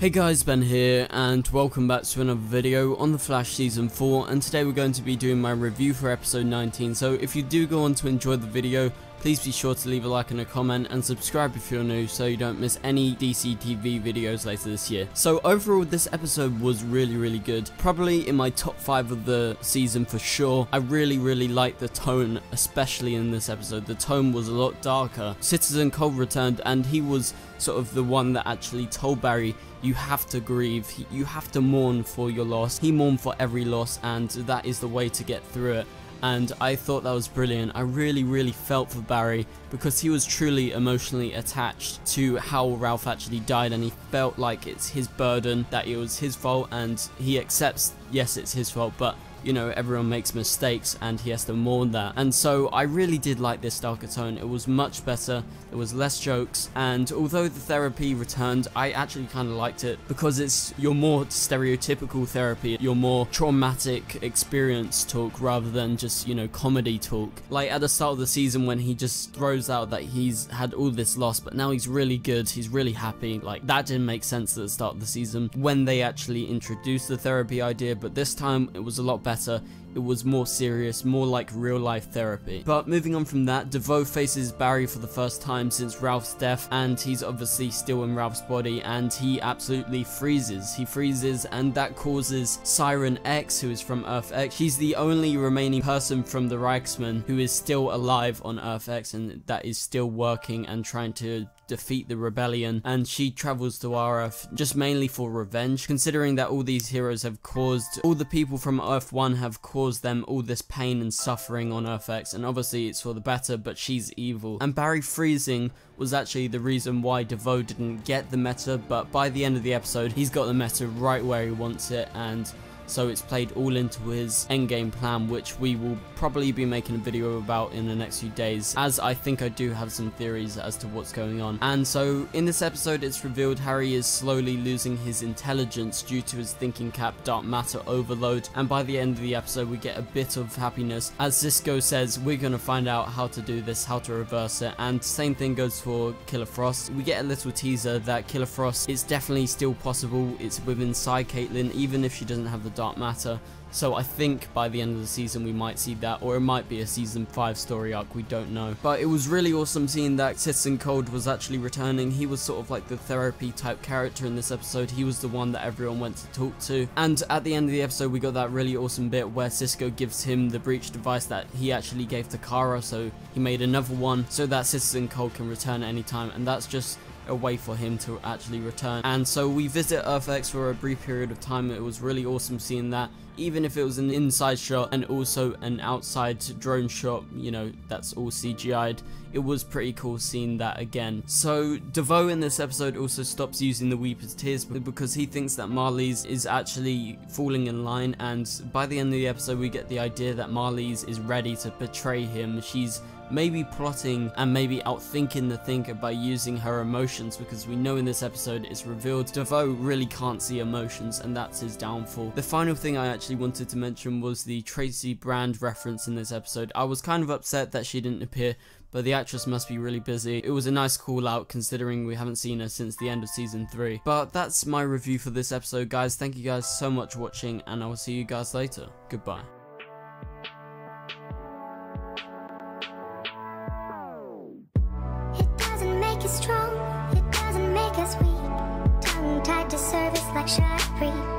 Hey guys, Ben here, and welcome back to another video on The Flash Season 4, and today we're going to be doing my review for episode 19, so if you do go on to enjoy the video, please be sure to leave a like and a comment, and subscribe if you're new so you don't miss any DC TV videos later this year. So overall, this episode was really good, probably in my top 5 of the season for sure. I really liked the tone, especially in this episode. The tone was a lot darker. Citizen Cold returned, and he was sort of the one that actually told Barry, you have to grieve, you have to mourn for your loss. He mourned for every loss, and that is the way to get through it. And I thought that was brilliant. I really felt for Barry because he was truly emotionally attached to how Ralph actually died, and he felt like it's his burden, that it was his fault, and he accepts, yes, it's his fault, but you know, everyone makes mistakes and he has to mourn that. And so I really did like this darker tone. It was much better, there was less jokes, and although the therapy returned, I actually kind of liked it because it's your more stereotypical therapy, your more traumatic experience talk rather than just, you know, comedy talk. Like at the start of the season when he just throws out that he's had all this loss, but now he's really good, he's really happy. Like that didn't make sense at the start of the season when they actually introduced the therapy idea, but this time it was a lot better. It was more serious, more like real life therapy. But moving on from that, Devoe faces Barry for the first time since Ralph's death, and he's obviously still in Ralph's body, and he absolutely freezes. He freezes, and that causes Siren X, who is from Earth X. She's the only remaining person from the Reichsman who is still alive on Earth X, and that is still working and trying to defeat the rebellion, and she travels to our Earth just mainly for revenge, considering that all these heroes have caused, all the people from Earth 1 have caused them all this pain and suffering on Earth X, and obviously it's for the better, but she's evil. And Barry freezing was actually the reason why Devoe didn't get the meta, but by the end of the episode he's got the meta right where he wants it, and so it's played all into his endgame plan, which we will probably be making a video about in the next few days, as I think I do have some theories as to what's going on. And so in this episode it's revealed Harry is slowly losing his intelligence due to his thinking cap dark matter overload, and by the end of the episode we get a bit of happiness as Cisco says we're gonna find out how to do this, how to reverse it. And same thing goes for Killer Frost. We get a little teaser that Killer Frost is definitely still possible, it's within Caitlin, even if she doesn't have the dark matter. So I think by the end of the season we might see that, or it might be a season 5 story arc, we don't know. But it was really awesome seeing that Citizen Cold was actually returning. He was sort of like the therapy type character in this episode. He was the one that everyone went to talk to, and at the end of the episode we got that really awesome bit where Cisco gives him the breach device that he actually gave to Kara, so he made another one so that Citizen Cold can return at any time, and that's just a way for him to actually return. And so we visit Earth X for a brief period of time. It was really awesome seeing that, even if it was an inside shot and also an outside drone shot, you know, that's all CGI'd. It was pretty cool seeing that again. So Devoe in this episode also stops using the Weeper's Tears because he thinks that Marlize is actually falling in line, and by the end of the episode we get the idea that Marlize is ready to betray him. She's maybe plotting and maybe outthinking the thinker by using her emotions, because we know in this episode it's revealed Devoe really can't see emotions, and that's his downfall. The final thing I actually wanted to mention was the Tracy brand reference in this episode. I was kind of upset that she didn't appear, but the actress must be really busy. It was a nice call out considering we haven't seen her since the end of season 3. But that's my review for this episode, guys. Thank you guys so much for watching, and I will see you guys later. Goodbye. Strong, it doesn't make us weak. Tongue tied to service like Shaq Free.